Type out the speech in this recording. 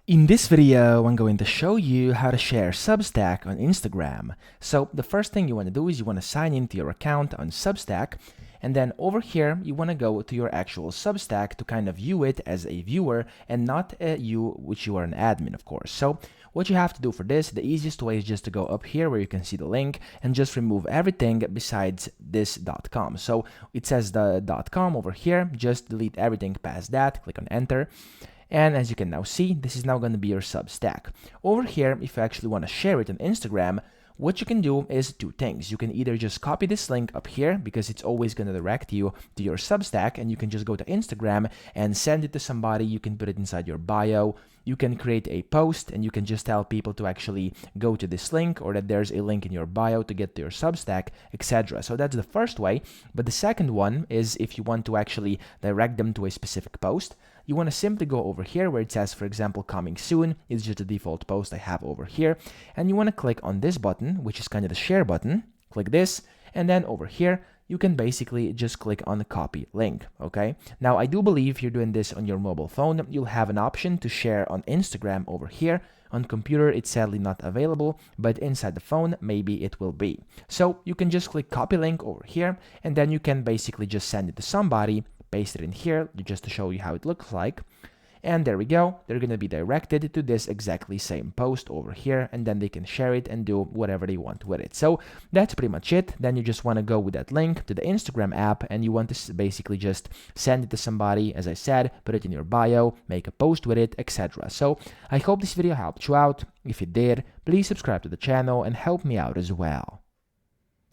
In this video, I'm going to show you how to share Substack on Instagram. So the first thing you want to do is you want to sign into your account on Substack, and then over here you want to go to your actual Substack to kind of view it as a viewer and not you, which you are an admin, of course. So what you have to do for this, the easiest way is just to go up here where you can see the link and just remove everything besides this .com. So it says the .com over here, just delete everything past that, click on enter. And as you can now see, this is now going to be your Substack. Over here, if you actually want to share it on Instagram, what you can do is two things. You can either just copy this link up here because it's always going to direct you to your Substack, and you can just go to Instagram and send it to somebody. You can put it inside your bio. You can create a post and you can just tell people to actually go to this link, or that there's a link in your bio to get to your Substack, etc. So that's the first way. But the second one is if you want to actually direct them to a specific post. You want to simply go over here where it says, for example, coming soon. It's just the default post I have over here. And you want to click on this button, which is kind of the share button. Click this, and then over here, you can basically just click on the copy link, okay? Now, I do believe if you're doing this on your mobile phone, you'll have an option to share on Instagram over here. On computer, it's sadly not available, but inside the phone, maybe it will be. So you can just click copy link over here, and then you can basically just send it to somebody, paste it in here just to show you how it looks like. And there we go. They're going to be directed to this exactly same post over here, and then they can share it and do whatever they want with it. So that's pretty much it. Then you just want to go with that link to the Instagram app, and you want to basically just send it to somebody, as I said, put it in your bio, make a post with it, etc. So I hope this video helped you out. If it did, please subscribe to the channel and help me out as well.